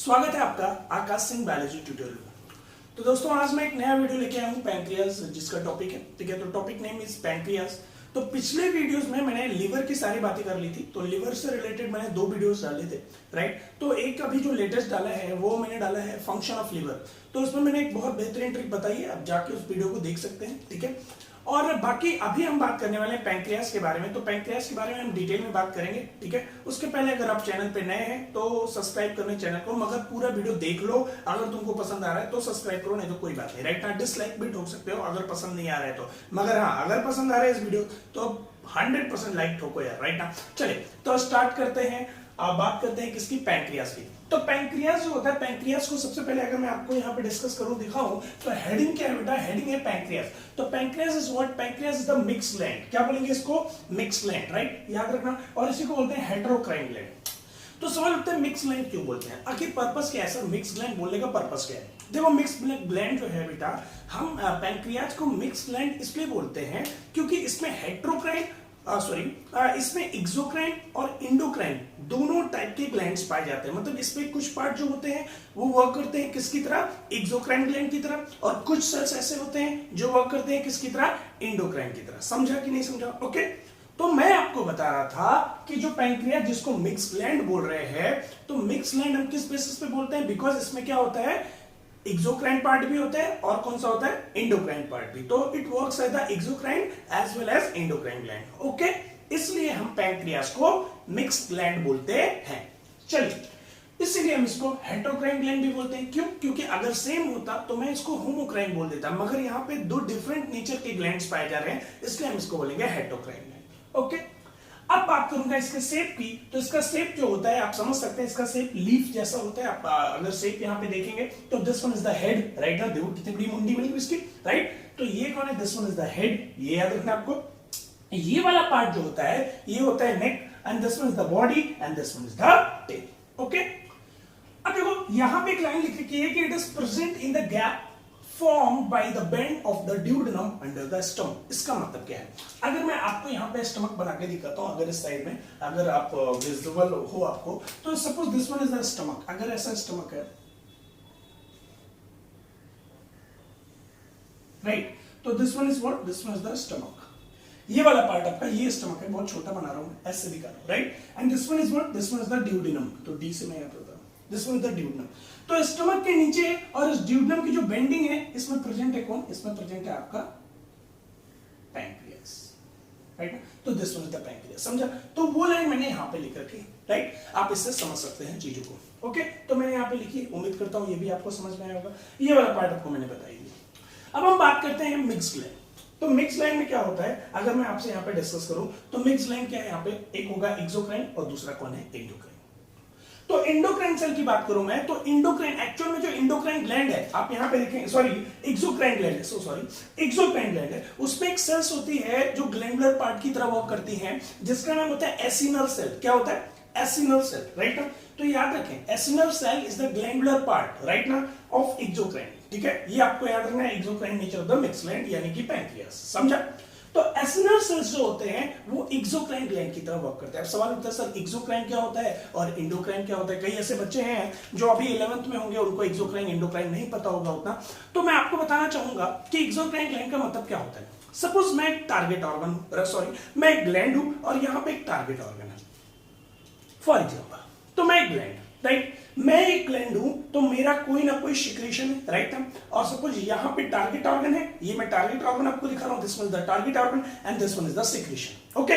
स्वागत है आपका आकाश सिंह बायोलॉजी ट्यूटोरियल में। तो दोस्तों आज मैं एक नया वीडियो लेके आया हूँ पैंक्रियाज, जिसका टॉपिक है, ठीक है। तो टॉपिक नेम इज पैंक्रियाज। तो पिछले वीडियोस में मैंने लिवर की सारी बातें कर ली थी, तो लिवर से रिलेटेड मैंने 2 वीडियोस डाले थे, राइट। तो एक अभी जो लेटेस्ट डाला है वो मैंने डाला है फंक्शन ऑफ लिवर। तो उसमें मैंने एक बहुत बेहतरीन ट्रिक बताई है, आप जाके उस वीडियो को देख सकते हैं, ठीक है। और बाकी अभी हम बात करने वाले हैं पैंक्रियाज के बारे में। तो पैंक्रियाज के बारे में हम डिटेल में बात करेंगे, ठीक है। उसके पहले अगर आप चैनल पे नए हैं तो सब्सक्राइब करने चैनल को, मगर पूरा वीडियो देख लो। अगर तुमको पसंद आ रहा है तो सब्सक्राइब करो, नहीं तो कोई बात नहीं, राइट ना। डिसलाइक भी ठोक सकते हो अगर पसंद नहीं आ रहा है तो, मगर हाँ अगर पसंद आ रहा है इस वीडियो तो 100% लाइक ठोको यार, राइट ना। चलिए तो स्टार्ट करते हैं। आप बात करते हैं किसकी, पैंक्रियाज की। तो पैंक्रियाज जो होता है, पैंक्रियाज को सबसे पहले अगर मैं आपको यहाँ पे डिस्कस करूं, दिखाऊं, तो हेडिंग क्या है बेटा, हेडिंग है पैंक्रियाज। तो pancreas is what, pancreas is the mix gland. क्या बोलेंगे इसको, मिक्स ग्लैंड, राइट, याद रखना। और इसी को बोलते हैं हेटेरोक्राइन ग्लैंड। तो सवाल उठता है मिक्स ग्लैंड क्यों बोलते हैं, आखिर पर्पस क्या है सर, मिक्स ग्लैंड बोलने का पर्पस क्या है। देखो मिक्स ग्लैंड जो है बेटा, हम पैंक्रियाज को मिक्स ग्लैंड इसलिए बोलते हैं क्योंकि इसमें हेटेरोक्राइन इसमें एक्सोक्राइन और इंडोक्राइन दोनों टाइप के ग्लैंड्स पाए जाते हैं। मतलब इसमें कुछ पार्ट जो होते हैं वो वर्क करते हैं किसकी तरह, एक्सोक्राइन ग्लैंड की तरह, और कुछ सेल्स ऐसे होते हैं जो वर्क करते हैं किसकी तरह, इंडोक्राइन की तरह। समझा कि नहीं समझा, ओके। तो मैं आपको बता रहा था कि जो पैंक्रियाज जिसको मिक्स ग्लैंड बोल रहे हैं, तो मिक्स ग्लैंड हम किस बेसिस पे बोलते हैं, बिकॉज इसमें क्या होता है, एक्सोक्राइन पार्ट भी होता है और कौन सा होता है, इंडोक्राइन पार्ट भी। तो it works as the exocrine as well as endocrine gland, okay. इसलिए हम पैंक्रियाज को मिक्स ग्लैंड बोलते हैं। चलिए, इसीलिए हम इसको हेटेरोक्राइन ग्लैंड भी बोलते हैं। क्यों, क्योंकि अगर सेम होता तो मैं इसको होमोक्राइन बोल देता, मगर यहाँ पे 2 डिफरेंट नेचर के ग्लैंड्स पाए जा रहे हैं, इसलिए हम इसको बोलेंगे हेटेरोक्राइन ग्लैंड, ओके। अब बात करूंगा इसके शेप की। तो इसका शेप जो होता है आप समझ सकते हैं, इसका शेप लीफ जैसा होता है। आप अगर शेप यहाँ पे देखेंगे तो this one is the head, right ना। देखो कितनी बड़ी मुंडी बनी हुई इसकी, राइट। तो ये कौन है, this one is the head, ये याद रखना आपको। ये वाला पार्ट जो होता है ये होता है neck, and this one is the body, and this one is the tail, okay. अब देखो यहां पे एक लाइन लिख रखी है कि it is present in the gap formed by the bend of the duodenum under the stomach। इसका मतलब क्या है, अगर मैं आपको यहाँ पे स्टमक बना के दिखाता हूँ, अगर इस साइड में अगर आप विजिबल हो आपको, तो suppose this one is the stomach. अगर ऐसा स्टमक है, राइट, तो this one is what, this one is the stomach. ये वाला पार्ट आपका, ये स्टमक है, बहुत छोटा बना रहा हूँ, ऐसे दिखा रहा हूँ, right. And this one is what, this one is the duodenum। तो डी से मैं यहाँ पे this one is the duodenum। तो स्टमक के नीचे और इस duodenum की जो बेंडिंग है, इसमें प्रेजेंट है कौन, इसमें प्रेजेंट है आपका पैंक्रियाज, राइट। तो this one is the pancreas, समझा। तो वो लाइन मैंने यहाँ पे लिख रखी, राइट। आप इससे समझ सकते हैं चीजों को, ओके। तो मैंने यहाँ पे लिखी, उम्मीद करता हूँ ये भी आपको समझ में आया होगा। ये वाला पार्ट आपको मैंने बताई दिया। अब हम बात करते हैं मिक्स ग्लैंड। तो मिक्स ग्लैंड में क्या होता है, अगर मैं आपसे यहाँ पे डिस्कस करूं, तो मिक्स ग्लैंड क्या है, यहाँ पे एक होगा एक्सोक्राइन और दूसरा कौन है, इंडोक्राइन। तो इंडोक्राइन सेल की बात करूं मैं, तो इंडोक्राइन एक्चुअल में जो इंडोक्राइन ग्लैंड है, आप यहाँ पे देखें, सॉरी एक्सोक्राइन ग्लैंड है, एक्सोक्राइन ग्लैंड है, उसमें एक सेल्स होती है जो ग्लैंडुलर पार्ट की तरह वर्क करती है, जिसका नाम होता है एसिनल सेल। क्या होता है, एसिनल सेल, राइट ना। तो याद रखें, acinar cell is the glandular part, right ना, ऑफ एक्सोक्राइन, ठीक है। ये आपको याद रखना है, exocrine nature of the mix gland यानी कि पैंक्रियाज, समझा। तो एसिनल सेल्स जो होते हैं वो एक्सोक्राइन ग्लैंड की तरह वर्क करते हैं। अब सवाल उठता है सर एक्सोक्राइन क्या होता है और इंडोक्राइन क्या होता है। कई ऐसे बच्चे हैं जो अभी 11th में होंगे, उनको एक्सोक्राइन इंडोक्राइन नहीं पता होगा उतना। तो मैं आपको बताना चाहूंगा कि एक्सोक्राइन ग्लैंड का मतलब क्या होता है। सपोज मैं एक टारगेट ऑर्गन हूं, सॉरी मैं एक ग्लैंड हूं और यहाँ पे एक टारगेट ऑर्गन है, फॉर एग्जाम्पल। तो मैं एक ग्लैंड, राइट, मैं एक ग्लैंड हूं, तो मेरा कोई ना कोई सिक्रीशन है, राइट ना। और सपोज यहाँ पे टारगेट ऑर्गन है, ये मैं टारगेट ऑर्गन आपको दिखा रहा हूं, this one is the target organ and this one is the secretion, okay.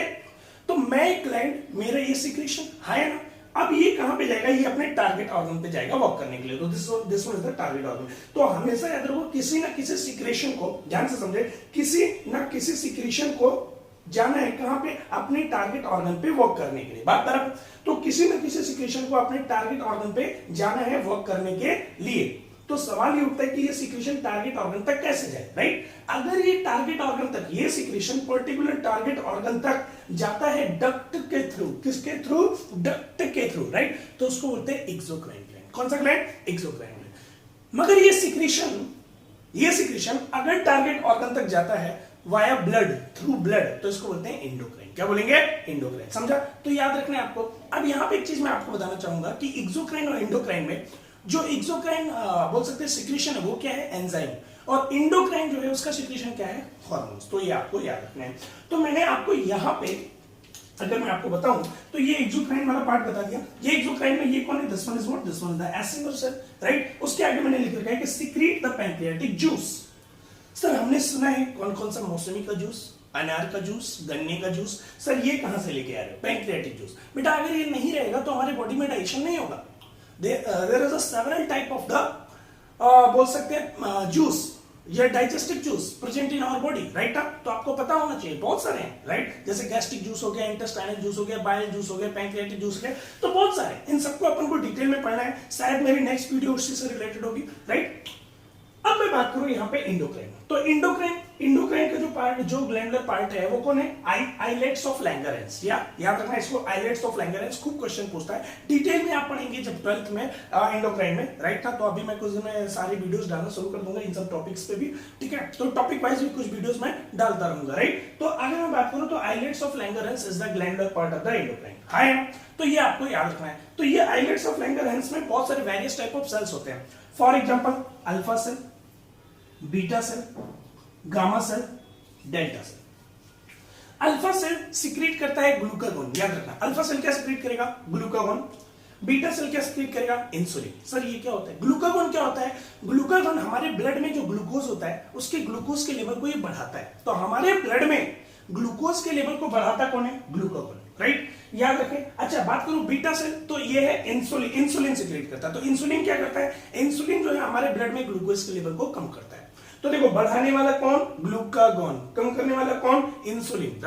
तो मैं एक ग्लैंड, मेरा ये सिक्रीशन है ना, अब ये कहां पे जाएगा, ये अपने टारगेट ऑर्गन पे जाएगा वर्क करने के लिए। तो this one is the target organ. तो हमेशा याद रखो, किसी ना किसी सिक्रीशन को, ध्यान से समझे, किसी ना किसी सिक्रीशन को जाना है कहां पे, अपने टारगेट ऑर्गन पे वर्क करने के लिए। बात बराबर। तो किसी न किसी सिक्रीशन को अपने टारगेट ऑर्गन पे जाना है वर्क करने के लिए। तो सवाल ये उठता है कि ये सिक्रीशन टारगेट ऑर्गन तक कैसे जाए, राइट। अगर ये टारगेट ऑर्गन तक, ये सिक्रीशन पर्टिकुलर टारगेट ऑर्गन तक जाता है डक्ट के थ्रू, किसके थ्रू, डक्ट के थ्रू, राइट। तो उसको बोलते हैं एक्सोक्राइन ग्लैंड। कौन सा ग्लैंड, एक्सोक्राइन ग्लैंड। मगर ये सिक्रीशन अगर टारगेट ऑर्गन तक जाता है वाया ब्लड, थ्रू ब्लड, तो इसको बोलते हैं इंडोक्राइन। क्या बोलेंगे, इंडोक्राइन, समझा। तो याद रखना है आपको। अब यहाँ पे एक चीज मैं आपको बताना चाहूंगा कि एक्सोक्राइन और इंडोक्राइन में जो एक्सोक्राइन बोल सकते हैं सिक्रीशन है वो क्या है, एंजाइम, और इंडोक्राइन जो है उसका सिक्रीशन क्या है, हार्मोन्स। तो ये आपको याद रखना है। तो मैंने आपको यहाँ पे अगर मैं आपको बताऊं तो ये एक्सोक्राइन वाला पार्ट बता दिया। ये एक्सोक्राइन में ये कौन है, this one is what, this one is the acinar cell, right. उसके आगे मैंने लिख रखा है कि secrete the pancreatic juice. Sir हमने सुना है कौन कौन सा, मौसमी का जूस, अनार का जूस, गन्ने का जूस। सर ये कहां से लेके आ रहे हो, पैंक्रियाटिक जूस। बेटा अगर ये नहीं रहेगा तो हमारे बॉडी में डाइजेशन नहीं होगा। There is a several type of the बोल सकते हैं जूस, ये digestive juice present in our body, right. तो आपको पता होना चाहिए, बहुत सारे हैं, राइट। जैसे गैस्ट्रिक जूस हो गया, इंटेस्टाइनल जूस हो गया, बाइल जूस हो गया, पैंक्रियाटिक जूस हो गया, तो बहुत सारे। इन सबको अपन को डिटेल में पढ़ना है, शायद मेरी नेक्स्ट वीडियो उसी से रिलेटेड होगी, राइट। अब मैं बात करूं यहाँ पे इंडोक्राइन। तो इंडोक्राइन का जो पार्ट, जो ग्लैंडुलर पार्ट है वो कौन है, आइलेट्स ऑफ लैंगरेंस। याद रखना इसको, आइलेट्स ऑफ लैंगरेंस। खूब क्वेश्चन पूछता है, डिटेल में आप पढ़ेंगे जब 12th में इंडोक्राइन में, राइट ना। तो अभी मैं कुछ दिन में सारी वीडियोस डालना शुरू कर दूंगा इन सब टॉपिक्स पे भी, ठीक है। तो टॉपिक वाइज भी कुछ वीडियोस में डालता रहूंगा, राइट। तो अगर मैं बात करूं तो islets of Langerhans is the glandular part of the endocrine, है। तो ये आपको याद रखना है। तो ये आइलेट्स ऑफ लैंगरेंस में बहुत सारे वेरियस टाइप ऑफ सेल्स होते हैं। For example alpha cell, beta cell, gamma cell, delta cell. Alpha cell secrete करता है ग्लूकागोन, याद रखना। अल्फा सेल क्या सिक्रीट करेगा, ग्लूकागोन। बीटा सेल क्या सिक्रीट करेगा, इंसुलिन। सर ये क्या होता है, ग्लूकागोन क्या होता है, ग्लूकागोन हमारे ब्लड में जो ग्लूकोज होता है उसके ग्लूकोज के लेवल को ये बढ़ाता है। तो हमारे ब्लड में ग्लूकोज के लेवल को बढ़ाता कौन है, ग्लूकागोन, राइट। याद रखें। अच्छा बात करूं बीटा सेल, तो ये है इंसुलिन, इंसुलिन सिक्रीट करता है। तो इंसुलिन क्या करता है, इंसुलिन जो है हमारे ब्लड में ग्लूकोज के लेवल को कम करता है। तो देखो बढ़ाने वाला कौन, ग्लूकागोन, कम करने वाला कौन, इंसुलिन,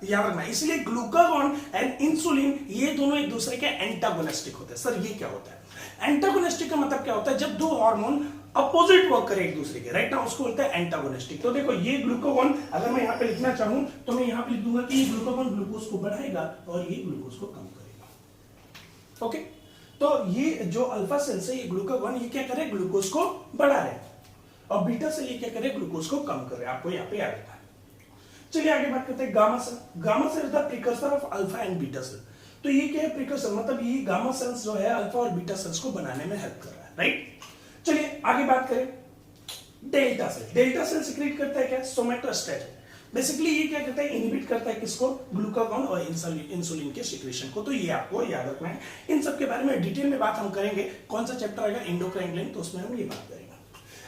याद रखना। इसलिए ग्लूकागोन एंड इंसुलिन ये दोनों एक दूसरे के एंटागोनिस्टिक होते हैं। सर ये क्या होता है, एंटागोनिस्टिक का मतलब क्या होता है, जब दो हार्मोन अपोजिट वर्क करे एक दूसरे के, राइट ना, उसको बोलते हैं एंटागोनिस्टिक। तो देखो ये ग्लूकागोन, अगर मैं यहाँ पे लिखना चाहूं तो मैं यहाँ पे लिख दूंगा कि ये ग्लूकागोन ग्लूकोज को बढ़ाएगा और ये ग्लूकोज को कम करेगा, ओके। तो ये जो अल्फा सेल से ये ग्लूकागोन ये क्या करे, ग्लूकोज को बढ़ा रहे, और बीटा सेल ये क्या करे, ग्लूकोज को कम कर रहे हैं। आपको यहाँ पे याद रखना है। चलिए आगे बात करते हैं gamma cell. Gamma cell is the precursor of alpha and beta cell. तो ये क्या है, प्रीकर्सर, मतलब ये गामा सेल्स जो है अल्फा और बीटा सेल्स को बनाने में हेल्प कर रहा है, राइट। चलिए आगे बात करें delta cell. Delta cell secrete करता है क्या, सोमेटोस्टेट। बेसिकली ये क्या करता है, इनहिबिट करता है किसको, ग्लूकागोन और इंसुलिन के सिक्रीशन को। तो ये आपको याद रखना है। इन सब के बारे में डिटेल में बात हम करेंगे। कौन सा चैप्टर आएगा, इंडोक्राइन ग्लैंड, तो उसमें हम ये बात करेंगे।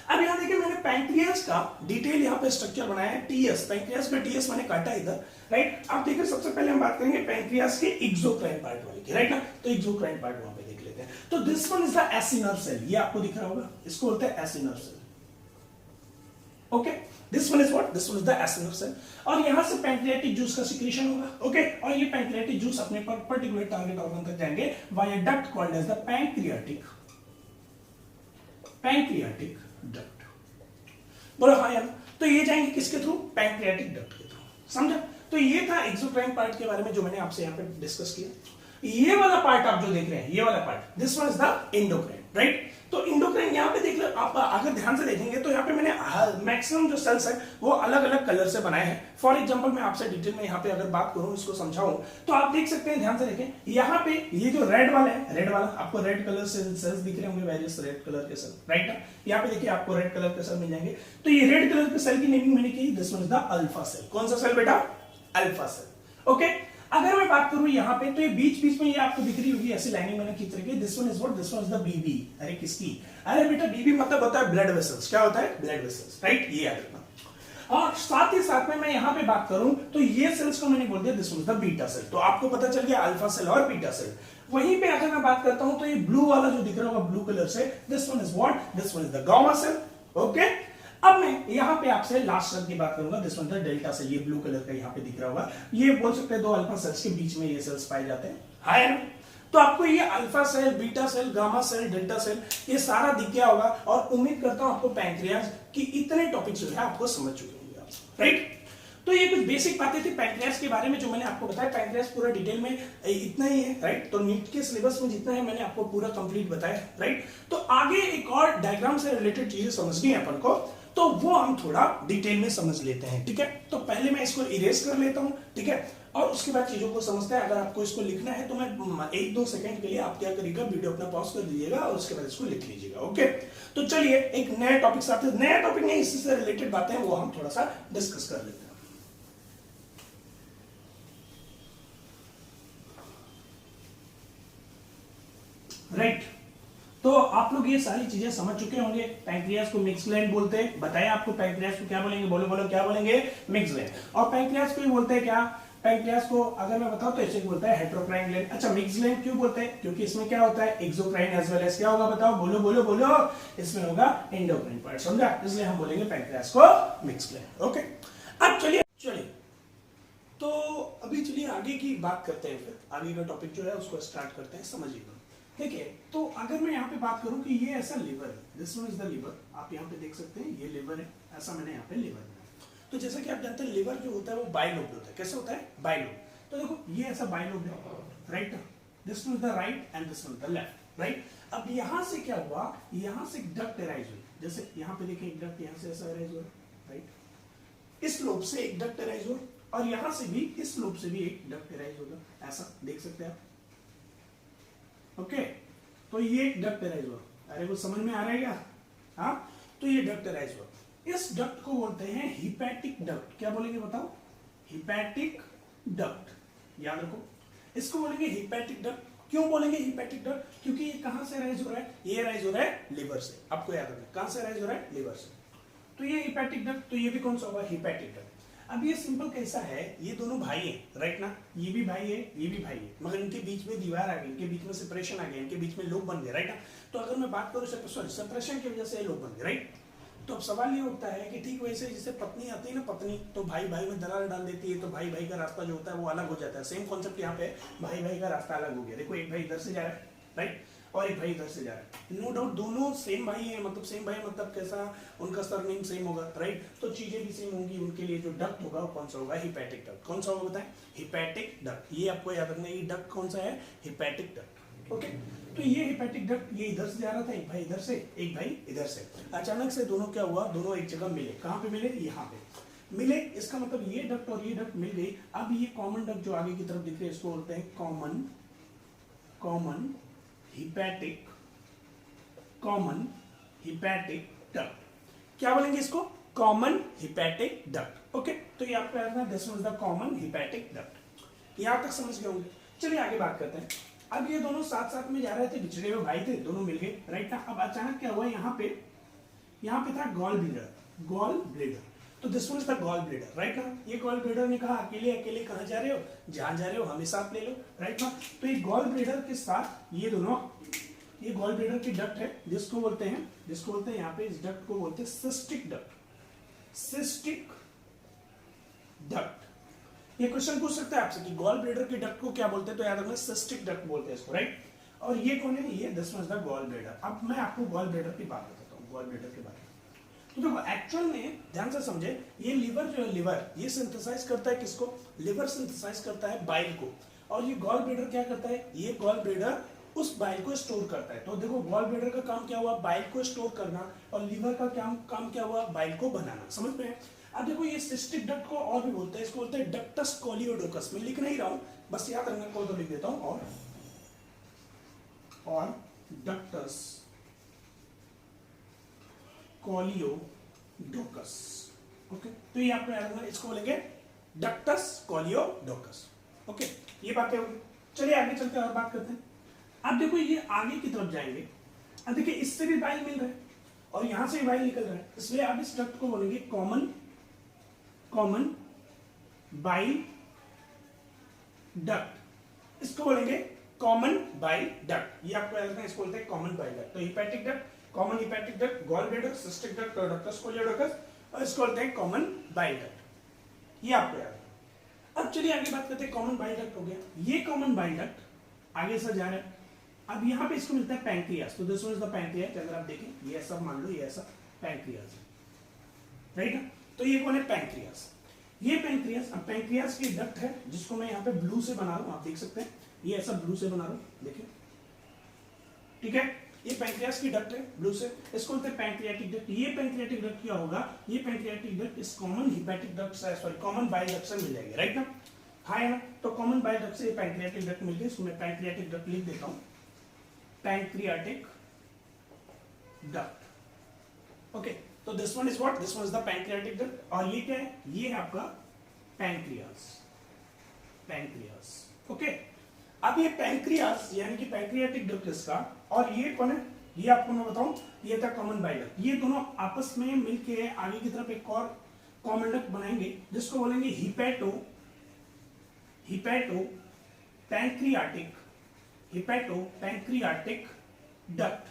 अब यहाँ देखिए मैंने पैंक्रियास का डिटेल यहाँ पे स्ट्रक्चर बनाया है, टीएस। पैंक्रियास में टीएस मैंने काटा इधर, राइट। आप देखिए सबसे पहले हम बात करेंगे पैंक्रियास के एक्सोक्राइन पार्ट वाले की, राइट ना। तो एक्सोक्राइन पार्ट वहां पे देख लेते हैं। तो this one is the acinar cell, ये आपको दिख रहा होगा, इसको बोलते हैं acinar cell, okay. This one is what, this one is the acinar cell. और यहां से पैंक्रियाटिक जूस का सिक्रीशन होगा, ओके। और ये पैंक्रियाटिक जूस अपने पर्टिकुलर टारगेट ऑर्गन तक जाएंगे via duct called as the pancreatic duct. बोलो हाँ यार। तो ये जाएंगे किसके थ्रू, पैंक्रियाटिक डक्ट के थ्रू, समझा। तो ये था एक्सोक्राइन पार्ट के बारे में जो मैंने आपसे यहाँ पे डिस्कस किया। ये वाला पार्ट आप जो देख रहे हैं, ये वाला part, this one is the endocrine, right. तो इंडोक्राइन यहाँ पे देख लो आप, अगर ध्यान से देखेंगे तो यहाँ पे मैंने मैक्सिमम जो सेल्स है वो अलग अलग कलर से बनाए हैं। फॉर एग्जांपल मैं आपसे डिटेल में यहाँ पे अगर बात करूँ, इसको समझाऊं, तो आप देख सकते हैं, ध्यान से देखें, यहाँ पे ये जो रेड वाला है, रेड वाला आपको रेड कलर से सेल्स दिख रहे होंगे, वेरियस रेड कलर के सेल, राइट ना। यहाँ पे देखिए आपको रेड कलर के सेल मिल जाएंगे। तो ये रेड कलर के सेल की नेमिंग मैंने की, this one is the alpha cell. कौन सा सेल बेटा, अल्फा सेल, ओके। अगर मैं बात करूं यहाँ पे, तो ये बीच बीच में ये आपको दिख रही होगी ऐसी लाइनिंग मैंने खींच रखी है, this one is what, this one is the BB. अरे किसकी, अरे बेटा बीबी मतलब होता है ब्लड वेसल्स। क्या होता है, ब्लड वेसल्स, राइट, ये याद रखना। और साथ ही साथ में मैं यहाँ पे बात करूं तो ये सेल्स को मैंने बोल दिया this one is the beta cell. तो आपको पता चल गया अल्फा सेल और बीटा सेल। वहीं पे अगर मैं बात करता हूं तो ये ब्लू वाला जो दिख रहा होगा ब्लू कलर से, this one is what, this one is the gamma cell, okay. अब मैं यहाँ पे आपसे लास्ट सेल की बात करूंगा, this one the delta cell. ये ब्लू कलर का यहाँ पे दिख रहा होगा, ये बोल सकते हैं दो अल्फा सेल्स के बीच में ये सेल्स पाए जाते हैं, है ना। तो आपको ये alpha cell, beta cell, gamma cell, delta cell ये सारा दिख गया होगा। और उम्मीद करता हूं आपको पैंक्रियास की इतने टॉपिक्स जो है आपको समझ चुके होंगे आप, राइट। तो ये कुछ बेसिक बातें थी पैंक्रियास के बारे में जो मैंने आपको बताया। पैंक्रियास पूरा डिटेल में इतना ही है, राइट। तो नीट के सिलेबस में जितना है मैंने आपको पूरा कंप्लीट बताया, राइट। तो आगे एक और डायग्राम से रिलेटेड चीजें समझनी है अपन को। तो वो हम थोड़ा डिटेल में समझ लेते हैं, ठीक है। तो पहले मैं इसको इरेज कर लेता हूं, ठीक है, और उसके बाद चीजों को समझते हैं। अगर आपको इसको लिखना है तो मैं 1-2 सेकंड के लिए आप क्या करिएगा, वीडियो अपना पॉज कर दीजिएगा और उसके बाद इसको लिख लीजिएगा, ओके। तो चलिए एक नया टॉपिक साथ, नया टॉपिक नहीं, इससे से रिलेटेड बातें हैं वो हम थोड़ा सा डिस्कस कर लेते हैं। राइट, तो आप लोग ये सारी चीजें समझ चुके होंगे। पैंक्रियास को मिक्स ग्लैंड बोलते हैं, बताया आपको पैंक्रियास को क्या बोलेंगे, बोलो बोलो क्या बोलेंगे, मिक्स ग्लैंड। और पैंक्रियास को ही बोलते हैं क्या, पैंक्रियास को अगर मैं बताऊं तो ऐसे बोलता है हेटेरोक्राइन ग्लैंड। अच्छा, मिक्स ग्लैंड क्यों बोलते हैं, क्योंकि इसमें क्या होता है, एक्सोक्राइन एज वेल एज क्या होगा, बताओ, बोलो बोलो बोलो, इसमें होगा एंडोक्राइन पार्ट, समझा, इसलिए हम बोलेंगे पैंक्रियास को मिक्स ग्लैंड, ओके। अब चलिए तो अभी चलिए आगे की बात करते हैं, फिर आगे का टॉपिक जो है उसको स्टार्ट करते हैं, समझिएगा। देखिए, तो अगर मैं यहाँ पे बात करूं कि ये ऐसा लिवर है, this one is the liver, आप यहाँ पे देख सकते हैं ये लिवर है, ऐसा मैंने यहाँ पे लिवर बनाया। तो जैसा कि आप जानते हैं लिवर जो होता है वो बाइलोब होता है, कैसे होता है, बाइलोब। तो देखो ये ऐसा बाइलोब है, right, this one is the right and this one is the left, right. अब यहाँ से क्या हुआ, यहाँ से डक्ट अराइज हुई, जैसे यहाँ पे देखिए एक डक्ट यहाँ से ऐसा अराइज हुआ, राइट, इस लोब से एक डक्ट अराइज हुआ, और यहां से भी, इस लोब से भी एक डक्ट अराइज होगा, ऐसा देख सकते हैं आप, ओके। तो ये एक डक्ट अराइज हुआ, अरे वो समझ में आ रहा है क्या, हाँ, तो ये डक्ट अराइज हुआ। इस डक्ट को बोलते हैं हिपैटिक डक्ट, क्या बोलेंगे बताओ, हिपैटिक डक्ट, याद रखो, इसको बोलेंगे हिपैटिक डक्ट। क्यों बोलेंगे हिपैटिक डक्ट, क्योंकि ये कहां से अराइज हो रहा है, ये अराइज हो रहा है लिवर से, आपको याद रखना कहां से अराइज हो रहा है, लिवर से। तो ये हिपैटिक डक्ट, तो ये भी कौन सा होगा, हिपैटिक डक्ट। अब ये सिंपल कैसा है, ये दोनों भाई हैं, राइट ना, ये भी भाई है, ये भी भाई है, मगर इनके बीच में दीवार आ गई, इनके बीच में सेपरेशन आ गया, इनके बीच में लोब बन गए, राइट ना। तो अगर मैं बात करूं सॉरी सेपरेशन की वजह से लोब बन गए, राइट। तो अब सवाल ये उठता है कि ठीक वैसे जैसे पत्नी आती है ना, पत्नी तो भाई भाई में दरार डाल देती है, तो भाई भाई का रास्ता जो होता है वो अलग हो जाता है। सेम कॉन्सेप्ट यहाँ पे, भाई भाई का रास्ता अलग हो गया, देखो एक भाई इधर से जा रहा है, राइट, और एक भाई इधर से जा रहा है, नो डाउट दोनों सेम भाई हैं, मतलब सेम भाई मतलब कैसा, उनका सरनेम सेम होगा, राइट, तो चीजें भी सेम होंगी, उनके लिए जो डक्ट होगा वो कौन सा होगा, हिपैटिक डक्ट। कौन सा होगा बताएं, हिपैटिक डक्ट, ये आपको याद रखना है, ये डक्ट कौन सा है, हिपैटिक डक्ट, ओके। तो ये हिपैटिक डक्ट, ये इधर से जा रहा था, एक भाई इधर से, एक भाई इधर से, अचानक से दोनों क्या हुआ, दोनों एक जगह मिले, कहाँ पे मिले, यहाँ पे मिले, इसका मतलब ये डक्ट और ये डक्ट मिल गई। अब ये कॉमन डक्ट जो आगे की तरफ दिख रहे हैं इसको बोलते हैं कॉमन हिपैटिक डक्ट, क्या बोलेंगे इसको, कॉमन हिपैटिक डक्ट, ओके। तो ये आपको याद रखना, this was the common hepatic duct, यहां तक समझ गए होंगे। चलिए आगे बात करते हैं। अब ये दोनों साथ साथ में जा रहे थे, बिछड़े हुए भाई थे, दोनों मिल गए, राइट ना। अब अचानक क्या हुआ, यहाँ पे था गॉल ब्लैडर, तो this one is the gall bladder, right ना। ये गॉल ब्लैडर ने कहा अकेले अकेले कहां जा रहे हो, जहां जा रहे हो हमें साथ ले लो, राइट ना। तो ये गॉल ब्लैडर के साथ ये दोनों, ये गॉल ब्लैडर की डक्ट है, जिसको बोलते हैं यहाँ पे, इस डक्ट को बोलते हैं सिस्टिक डक्ट। ये क्वेश्चन पूछ सकता है आपसे कि गॉल ब्लैडर की डक्ट को क्या बोलते हैं, तो याद रखना सिस्टिक डक्ट बोलते हैं इसको, राइट। और ये कौन है, ये this was the gall bladder. अब मैं आपको गॉल ब्लैडर की बात बताता हूँ, गॉल ब्लैडर के बारे में। तो देखो एक्चुअल में ध्यान से समझे, ये लिवर जो है, लिवर ये सिंथेसाइज करता है किसको, लिवर सिंथेसाइज करता है बाइल को, और ये गॉल ब्लैडर क्या करता है, ये गॉल ब्लैडर उस बाइल को स्टोर करता है। तो देखो गॉल ब्लैडर का काम क्या हुआ, बाइल को स्टोर करना, और लिवर का काम क्या हुआ, बाइल को बनाना, समझ में है। अब देखो ये सिस्टिक डक्ट को और भी बोलते हैं, इसको बोलते हैं डक्टस कोलियोडोकस। मैं लिख नहीं रहा हूं, बस याद रखना को तो लिख देता हूं, और डक्टस कोलियोडोकस, ओके। तो ये आपको याद रखना, इसको बोलेंगे डक्टस कोलियोडोकस, ओके। ये बातें होगी। चलिए आगे चलते हैं और बात करते हैं। अब देखो ये आगे की तरफ जाएंगे, अब देखिए इससे भी बाइल मिल रहा है और यहां से भी बाइल निकल रहा है, इसलिए आप इस डक्ट को बोलेंगे कॉमन बाइल डक्ट, इसको बोलेंगे कॉमन बाइल डक्ट। ये आपको याद रखना, इसको बोलते हैं कॉमन बाइल डक्ट। तो hepatic duct, common hepatic duct, gall bladder, cystic duct और डक्टस कोलियोडोकस, और इसको बोलते हैं कॉमन बाइल डक्ट। ये आपको याद रखना। अब चलिए आगे बात करते हैं, कॉमन बाइल डक्ट हो गया, ये कॉमन बाइल डक्ट आगे से जा रहा है। अब यहाँ पे इसको मिलता है पैंक्रियास, तो this one is the pancreas. अगर आप देखें ये ऐसा मान लो, ये ऐसा पैंक्रियास है, राइट ना। तो ये कौन है, पैंक्रियास, ये पैंक्रियास। अब पैंक्रियास की डक्ट है जिसको मैं यहाँ पे ब्लू से बना रहा हूँ, आप देख सकते हैं, ये ऐसा ब्लू से बना रहा हूँ, देखिए, ठीक है। ये पैंक्रियास की डक्ट है ब्लू से, इसको बोलते हैं पैंक्रियाटिक डक्ट। ये पैंक्रियाटिक डक्ट क्या होगा, ये पैंक्रियाटिक डक्ट इस कॉमन हिपैटिक डक्ट से, सॉरी कॉमन बाइल डक्ट से मिल जाएगी, राइट ना, हाँ है ना। तो कॉमन बाइल डक्ट से ये पैंक्रियाटिक डक्ट मिल गई, इसको मैं पैंक्रियाटिक डक्ट लिख देता हूँ, पैंक्रियाटिक डक्ट। ओके, तो this one is what, this one is the pancreatic duct. और ये क्या है, ये है आपका पैंक्रियास, पैंक्रियास। ओके, अब ये पैंक्रियास यानी कि पैंक्रियाटिक डक्ट इसका, और ये कौन है, ये आपको मैं बताऊं, ये था कॉमन बाइल डक्ट। ये दोनों आपस में मिलके आगे की तरफ एक और कॉमन डक्ट बनाएंगे जिसको बोलेंगे hepato pancreatic, hepato pancreatic duct.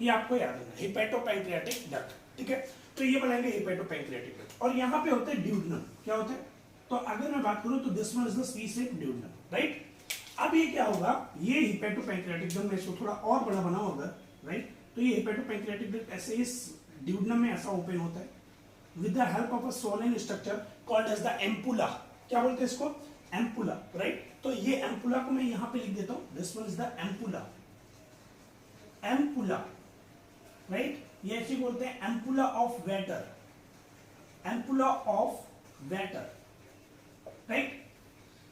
ये आपको याद रखना, हिपैटो पैंक्रियाटिक डक्ट, ठीक है। तो ये बनाएंगे हिपैटो पैंक्रियाटिक डक्ट। और यहाँ पे होते हैं ड्यूडनम, क्या होते हैं, तो अगर मैं बात करूं तो this one is the C shape duodenum, right. अब ये क्या होगा, ये हिपैटो पैंक्रियाटिक डक्ट में इसको थोड़ा और बड़ा बनाओ अगर, राइट, तो ये हिपैटो पैंक्रियाटिक डक्ट ऐसे इस ड्यूडनम में ऐसा ओपन होता है with the help of a swollen structure called as the ampulla. क्या बोलते हैं इसको, एम्पुला, राइट। तो ये एम्पुला को मैं यहां पे लिख देता हूं, this one is the ampulla, ampulla, right. ये ऐसे बोलते हैं ampulla of waiter, ampulla of waiter, right.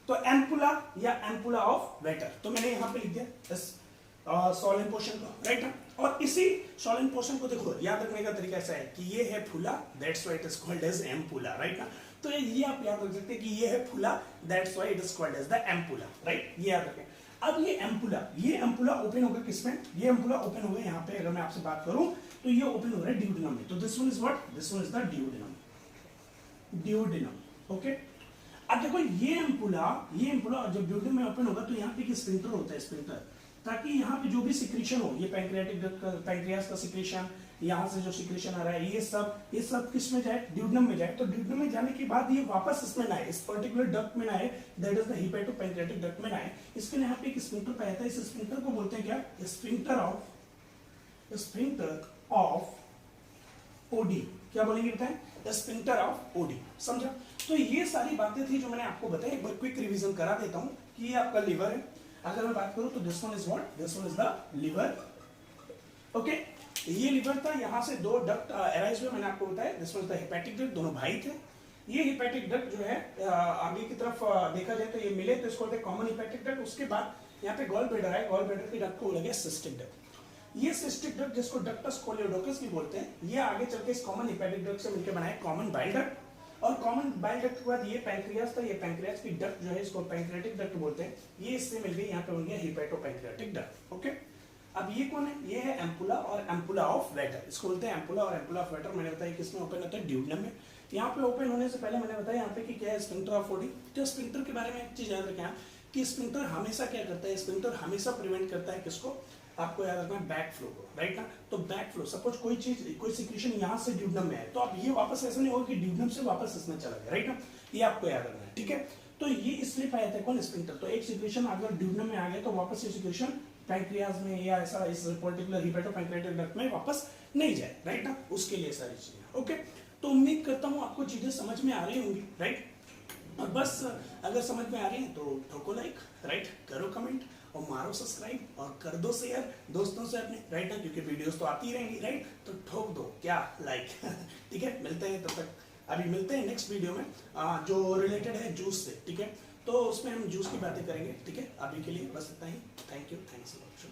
तो एम्पुला या एम्पुला ऑफ वेटर, तो मैंने यहां पे लिख दिया इस सोलेन पोर्शन को, राइट। और इसी सोलेन पोर्शन को देखो याद रखने का तरीका ऐसा है कि ये है फुला, that's why it is called as ampulla, right ना। तो ये आप याद रख सकते हैं कि ये है फुला, that's why it is called as the ampulla, right, ये याद रखें। अब ये एम्पुला ओपन होगा किसमें, ये एम्पुला ओपन होगा यहाँ पे, अगर मैं आपसे बात करूं तो ये ओपन हो रहा है ड्यूडेनम में। तो this one is what, this one is the duodenum, duodenum. Okay, अब देखो ये एम्पुला जब ड्यूडेनम में ओपन होगा तो यहाँ पे एक स्फिंक्टर होता है, स्फिंक्टर, ताकि यहाँ पे जो भी सिक्रीशन हो, ये पैंक्रियाटिक डक्ट का, पैंक्रियास का सिक्रीशन, यहाँ से जो सिक्रीशन आ रहा है, ये सब किस में जाए, ड्यूडेनम में जाए। तो ड्यूडेनम में जाने के बाद ये वापस इसमें ना आए, इस पर्टिकुलर डक्ट में ना आए, that is the hepato pancreatic duct में ना आए। इसके लिए यहाँ पे एक स्फिंक्टर पाया जाता है, इस स्फिंक्टर को बोलते हैं क्या, स्फिंक्टर ऑफ ओडी। क्या बोलेंगे बताएं, स्फिंक्टर ऑफ ओडी, समझा। तो ये सारी बातें थी जो मैंने आपको बताई, एक बार क्विक रिवीजन करा देता हूं कि ये आपका लिवर है। अगर मैं बात करूं तो this one is what, this one is the liver. Okay, ये लिवर था, यहां से दो डक्ट अराइज हुए, मैंने आपको बताया, this one is the hepatic duct, दोनों भाई थे। ये हिपैटिक डक्ट जो है आगे की तरफ देखा जाए तो ये मिले तो इसको बोलते हैं कॉमन हिपैटिक डक्ट। उसके बाद यहाँ पे गॉल ब्लैडर है, गॉल ब्लैडर की डक्ट को बोला गया सिस्टिक डक्ट। ये सिस्टिक डक्ट जिसको डक्टस कोलियोडोकस भी बोलते हैं, ये आगे चल के इस कॉमन हिपैटिक डक्ट से मिलकर बनाए कॉमन बाइल डक्ट। और कॉमन बाइल डक्ट के बाद ये पैंक्रियास था, ये पैंक्रियास की डक्ट जो है इसको पैंक्रियाटिक डक्ट बोलते हैं, ये इससे मिल गई, यहाँ पे बन गया हिपैटो पैंक्रियाटिक डक्ट। ओके, अब ये कौन है, ये है एम्पुला और एम्पुला ऑफ वेटर, इसको बोलते हैं एम्पुला और एम्पुला ऑफ वेटर। मैंने बताया किसमें ओपन होता है, ड्यूडेनम में। यहाँ पे ओपन होने से पहले मैंने बताया यहाँ पे कि क्या है, स्फिंक्टर ऑफ ओडी। तो स्फिंक्टर के बारे में एक चीज याद रखें कि स्फिंक्टर हमेशा क्या करता है, स्फिंक्टर हमेशा प्रिवेंट करता है किसको, आपको याद रखना है बैक फ्लो को, राइट ना। तो बैक फ्लो, सपोज कोई चीज, कोई सिक्रीशन यहाँ से ड्यूडेनम में है, तो अब ये वापस ऐसा नहीं होगा कि ड्यूडेनम से वापस इसमें चला गया, राइट ना, ये आपको याद रखना है, ठीक है। तो ये इसलिए पाया जाता है कौन, स्फिंक्टर। तो एक सिक्रीशन अगर ड्यूडेनम में आ गया तो वापस ये सिक्रीशन पैंक्रियाज में या ऐसा इस पर्टिकुलर हिपैटो पैंक्रियाटिक डक्ट में वापस नहीं जाए, राइट ना, उसके लिए सारी चीजें। ओके, तो उम्मीद करता हूँ आपको चीजें समझ में आ रही होंगी, राइट। और बस अगर समझ में आ रही है तो ठोको लाइक, राइट, करो कमेंट और मारो सब्सक्राइब और कर दो शेयर दोस्तों से अपने, राइट ना, क्योंकि वीडियोस तो आती रहेंगी, राइट। तो ठोक दो क्या लाइक ठीक है। मिलते हैं तब तक, अभी मिलते हैं नेक्स्ट वीडियो में जो रिलेटेड है जूस से, ठीक है। तो उसमें हम जूस की बातें करेंगे, ठीक है। अभी के लिए बस इतना ही, thank you, thanks a lot.